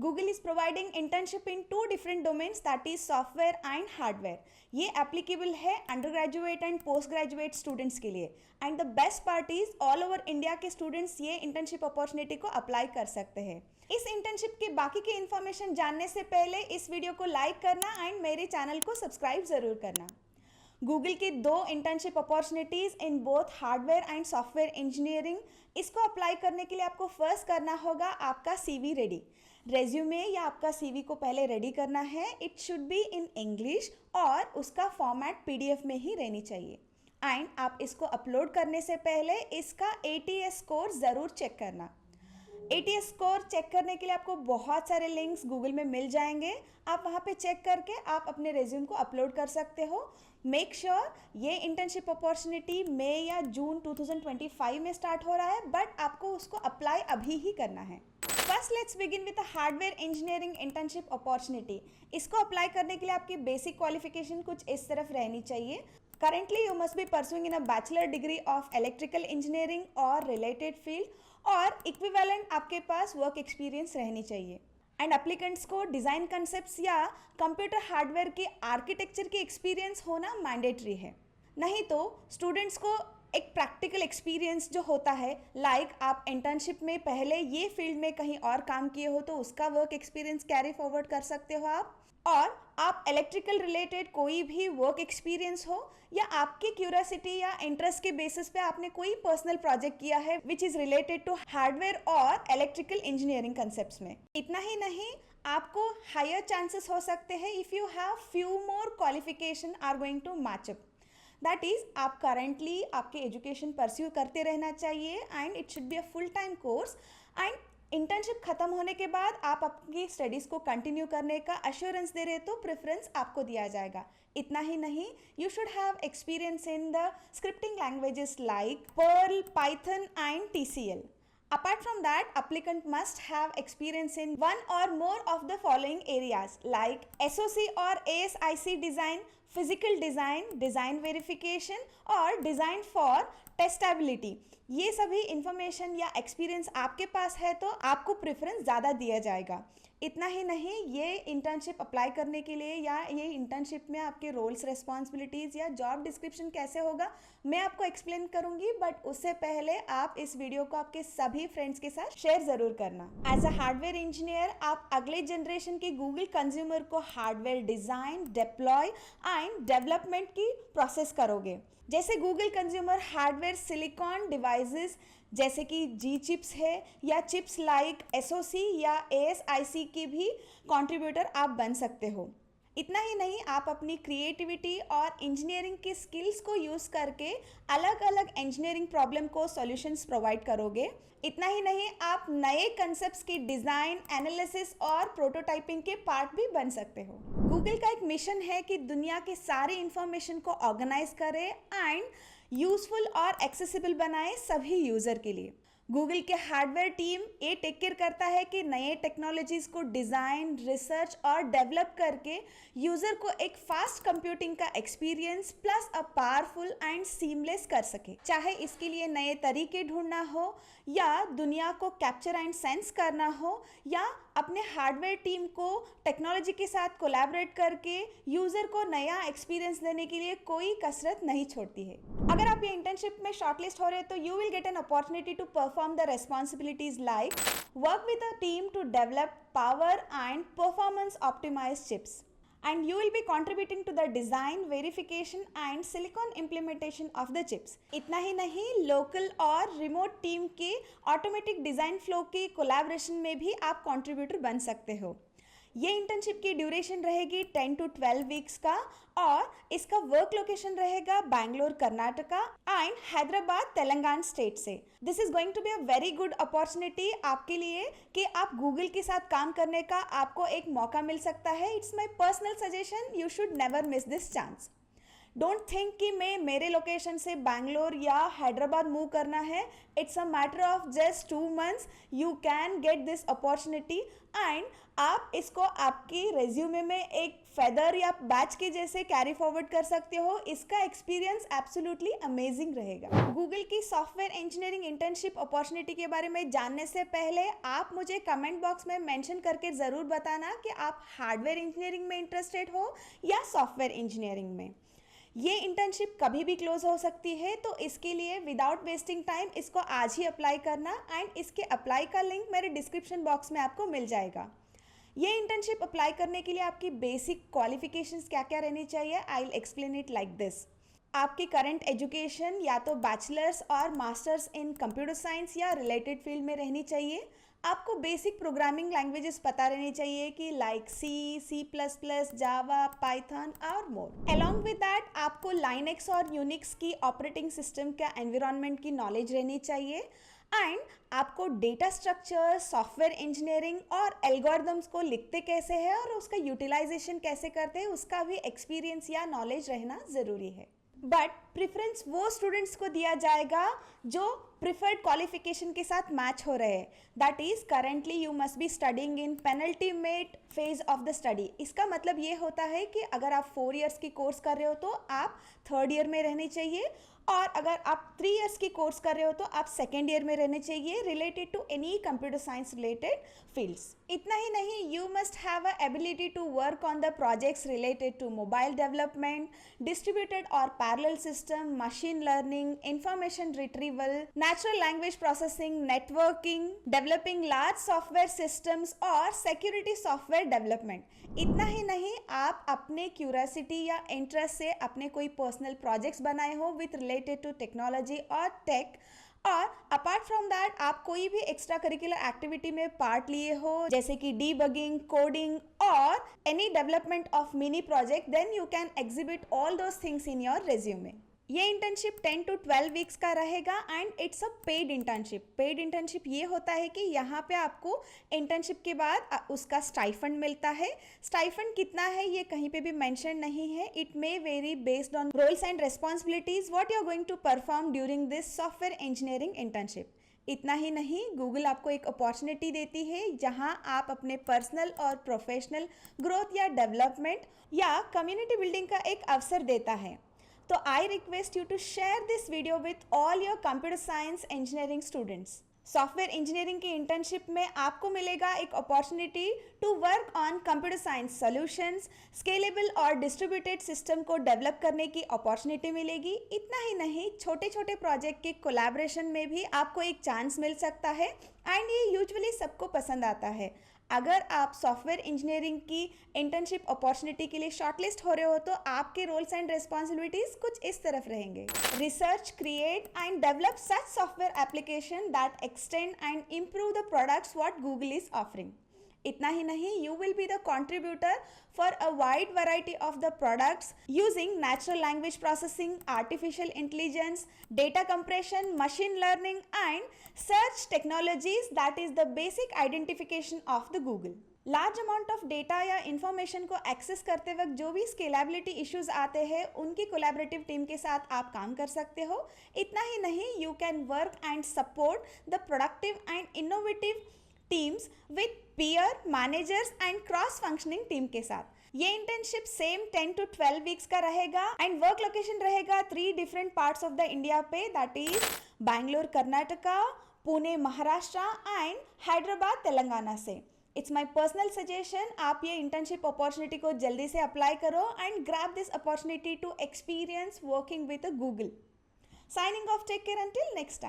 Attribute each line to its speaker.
Speaker 1: Google is providing internship in two different domains, that is software and hardware. ये applicable है undergraduate and postgraduate students के लिए. And the best part is all over India के students ये internship opportunity को apply कर सकते हैं. इस internship के बाकी की information जानने से पहले इस वीडियो को like करना and मेरे चैनल को सब्सक्राइब ज़रूर करना. गूगल की दो internship opportunities in both hardware and software engineering, इसको अप्लाई करने के लिए आपको फर्स्ट करना होगा आपका सीवी रेडी. रेज्यूमे या आपका सीवी को पहले रेडी करना है. It should be in English और उसका फॉर्मेट पीडीएफ में ही रहनी चाहिए. एंड आप इसको अपलोड करने से पहले इसका ATS स्कोर ज़रूर चेक करना. ATS स्कोर चेक करने के लिए आपको बहुत सारे लिंक्स गूगल में मिल जाएंगे. आप वहाँ पे चेक करके आप अपने रेज्यूम को अपलोड कर सकते हो. मेक श्योर ये इंटर्नशिप अपॉर्चुनिटी मई या जून 2025 में स्टार्ट हो रहा है, बट आपको उसको अप्लाई अभी ही करना है. First let's begin with hardware engineering internship opportunity. इसको अप्लाई करने के लिए आपकी बेसिक क्वालिफिकेशन कुछ इस तरफ रहनी चाहिए. Currently, you must be pursuing in a bachelor degree of electrical engineering or related field और equivalent आपके पास work experience रहनी चाहिए. एंड applicants को डिज़ाइन concepts या कंप्यूटर हार्डवेयर के आर्किटेक्चर की एक्सपीरियंस होना मैंडेटरी है. नहीं तो स्टूडेंट्स को एक प्रैक्टिकल एक्सपीरियंस जो होता है, लाइक आप इंटर्नशिप में पहले ये फील्ड में कहीं और काम किए हो तो उसका वर्क एक्सपीरियंस कैरी फॉरवर्ड कर सकते हो आप. और आप इलेक्ट्रिकल रिलेटेड कोई भी वर्क एक्सपीरियंस हो या आपकी क्यूरियोसिटी या इंटरेस्ट के बेसिस पे आपने कोई पर्सनल प्रोजेक्ट किया है which is related to hardware और इलेक्ट्रिकल इंजीनियरिंग कंसेप्ट्स में. इतना ही नहीं, आपको हायर चांसेस हो सकते हैं if you have few more qualification are going to match up. That is आप करेंटली आपके एजुकेशन परस्यू करते रहना चाहिए and it should be a full time course. And internship खत्म होने के बाद आप अपनी स्टडीज़ को कंटिन्यू करने का अश्योरेंस दे रहे तो प्रेफरेंस आपको दिया जाएगा. इतना ही नहीं, you should have experience in the scripting languages like Perl, Python and TCL. Apart from that, applicant must have experience in one or more of the following areas like SOC or ASIC design, physical design, design verification और design for testability. ये सभी information या experience आपके पास है तो आपको preference ज़्यादा दिया जाएगा. इतना ही नहीं, ये इंटर्नशिप अप्लाई करने के लिए या ये इंटर्नशिप में आपके रोल्स रिस्पॉन्सिबिलिटीज़ या जॉब डिस्क्रिप्शन कैसे होगा मैं आपको एक्सप्लेन करूंगी, बट उससे पहले आप इस वीडियो को आपके सभी फ्रेंड्स के साथ शेयर ज़रूर करना. एज अ हार्डवेयर इंजीनियर आप अगले जनरेशन के गूगल कंज्यूमर को hardware design, deploy and development की प्रोसेस करोगे. जैसे Google consumer hardware silicon devices जैसे कि G चिप्स है या चिप्स लाइक SOC या ASIC की भी कंट्रीब्यूटर आप बन सकते हो. इतना ही नहीं, आप अपनी क्रिएटिविटी और इंजीनियरिंग की स्किल्स को यूज़ करके अलग अलग इंजीनियरिंग प्रॉब्लम को सॉल्यूशंस प्रोवाइड करोगे. इतना ही नहीं, आप नए कंसेप्ट्स की डिज़ाइन, एनालिसिस और प्रोटोटाइपिंग के पार्ट भी बन सकते हो. गूगल का एक मिशन है कि दुनिया की सारी इंफॉर्मेशन को ऑर्गेनाइज करे एंड यूजफुल और एक्सेसिबल बनाए सभी यूज़र के लिए. गूगल के हार्डवेयर टीम ये टेक केयर करता है कि नए टेक्नोलॉजीज़ को डिज़ाइन, रिसर्च और डेवलप करके यूज़र को एक फास्ट कंप्यूटिंग का experience plus a powerful and seamless कर सके. चाहे इसके लिए नए तरीके ढूंढना हो या दुनिया को कैप्चर एंड सेंस करना हो या अपने हार्डवेयर टीम को टेक्नोलॉजी के साथ कोलैबोरेट करके यूज़र को नया एक्सपीरियंस देने के लिए कोई कसरत नहीं छोड़ती है. अगर आप ये इंटर्नशिप में शॉर्टलिस्ट हो रहे तो you will get an opportunity to perform the responsibilities like work with a team to develop power and performance optimized chips, and you will be contributing to the design, verification and silicon implementation of the chips. इतना ही नहीं, local और remote team के automatic design flow की collaboration में भी आप contributor बन सकते हो. ये इंटर्नशिप की ड्यूरेशन रहेगी 10 to 12 वीक्स का और इसका वर्क लोकेशन रहेगा बैंगलोर कर्नाटका एंड हैदराबाद तेलंगाना स्टेट से. This is going to be a very good opportunity आपके लिए कि आप गूगल के साथ काम करने का आपको एक मौका मिल सकता है. It's my personal suggestion, you should never miss this chance. Don't think कि मैं मेरे लोकेशन से बैंगलोर या हैदराबाद मूव करना है. It's a matter of just 2 months you can get this opportunity and आप इसको आपकी रेज्यूमे में एक फेदर या बैच के जैसे कैरी फॉरवर्ड कर सकते हो. इसका एक्सपीरियंस एब्सोल्युटली अमेजिंग रहेगा. गूगल की सॉफ्टवेयर इंजीनियरिंग इंटर्नशिप अपॉर्चुनिटी के बारे में जानने से पहले आप मुझे कमेंट बॉक्स में मेंशन करके ज़रूर बताना कि आप हार्डवेयर इंजीनियरिंग में इंटरेस्टेड हो या सॉफ्टवेयर इंजीनियरिंग में. ये इंटर्नशिप कभी भी क्लोज हो सकती है, तो इसके लिए विदाउट वेस्टिंग टाइम इसको आज ही अप्लाई करना एंड इसके अप्लाई का लिंक मेरे डिस्क्रिप्शन बॉक्स में आपको मिल जाएगा. ये इंटर्नशिप अप्लाई करने के लिए आपकी बेसिक क्वालिफिकेशंस क्या क्या रहनी चाहिए, I will explain it like this. आपकी करंट एजुकेशन या तो बैचलर्स और मास्टर्स इन कंप्यूटर साइंस या रिलेटेड फील्ड में रहनी चाहिए. आपको बेसिक प्रोग्रामिंग लैंग्वेजेस पता रहनी चाहिए कि लाइक सी प्लस प्लस, जावा, पाइथन और मोर. अलॉन्ग विद दैट आपको लाइनेक्स और यूनिक्स की ऑपरेटिंग सिस्टम का एनवायरनमेंट की नॉलेज रहनी चाहिए एंड आपको डेटा स्ट्रक्चर, सॉफ्टवेयर इंजीनियरिंग और एल्गोरिदम्स को लिखते कैसे हैं और उसका यूटिलाइजेशन कैसे करते हैं उसका भी एक्सपीरियंस या नॉलेज रहना ज़रूरी है. बट प्रेफरेंस वो स्टूडेंट्स को दिया जाएगा जो प्रिफर्ड क्वालिफिकेशन के साथ मैच हो रहे हैं. That is currently you must be studying in penultimate phase of the study. इसका मतलब ये होता है कि अगर आप 4 years की कोर्स कर रहे हो तो आप 3rd year में रहने चाहिए और अगर आप 3 years की कोर्स कर रहे हो तो आप 2nd year में रहने चाहिए related to any computer science related fields. इतना ही नहीं, you must have a ability to work on the projects related to mobile development, distributed और parallel system, machine learning, information retrieval, natural language processing, networking, developing large software systems और security software development. इतना ही नहीं, आप अपने curiosity या interest से अपने कोई पर्सनल प्रोजेक्ट्स बनाए हो विथ रिलेटेड टू टेक्नोलॉजी और टेक, और अपार्ट फ्रॉम दैट आप कोई भी एक्स्ट्रा करिकुलर एक्टिविटी में पार्ट लिए हो जैसे कि डीबगिंग, कोडिंग और any development of mini project, then you can exhibit all those things in your resume. ये इंटर्नशिप 10 to 12 वीक्स का रहेगा and it's a paid internship. Paid internship ये होता है कि यहाँ पे आपको इंटर्नशिप के बाद उसका स्टाइफंड मिलता है. स्टाइफंड कितना है ये कहीं पे भी मेंशन नहीं है. It may vary based on roles and responsibilities what you are going to perform during this software engineering internship. इतना ही नहीं, गूगल आपको एक अपॉर्चुनिटी देती है जहां आप अपने पर्सनल और प्रोफेशनल ग्रोथ या डेवलपमेंट या कम्युनिटी बिल्डिंग का एक अवसर देता है. तो I request you to share this video with all your computer science engineering students. Software engineering की इंटर्नशिप में आपको मिलेगा एक opportunity to work on computer science solutions, scalable और डिस्ट्रीब्यूटेड सिस्टम को डेवलप करने की अपॉर्चुनिटी मिलेगी. इतना ही नहीं, छोटे छोटे प्रोजेक्ट के कोलैबोरेशन में भी आपको एक चांस मिल सकता है एंड ये यूजुअली सबको पसंद आता है. अगर आप सॉफ्टवेयर इंजीनियरिंग की इंटर्नशिप अपॉर्चुनिटी के लिए शॉर्टलिस्ट हो रहे हो तो आपके रोल्स एंड रिस्पॉन्सिबिलिटीज कुछ इस तरफ रहेंगे. Research, create and develop such software application that extend and improve the products what Google is offering. इतना ही नहीं, you will be the contributor for a wide variety of the products using natural language processing, artificial intelligence, data compression, machine learning and search technologies that is the basic identification of the Google. Large amount of data या information को access करते वक्त जो भी scalability issues आते हैं उनकी collaborative team के साथ आप काम कर सकते हो. इतना ही नहीं, you can work and support the productive and innovative teams with peer, managers and cross functioning team के साथ. ये इंटर्नशिप सेम 10 to 12 वीक्स का रहेगा एंड वर्क लोकेशन रहेगा 3 different parts of the India पे, that is Bangalore Karnataka, Pune Maharashtra and Hyderabad Telangana से. It's my personal suggestion, आप ये इंटर्नशिप अपॉर्चुनिटी को जल्दी से अप्लाई करो and grab this opportunity to experience working with Google. Signing off, take care until next time.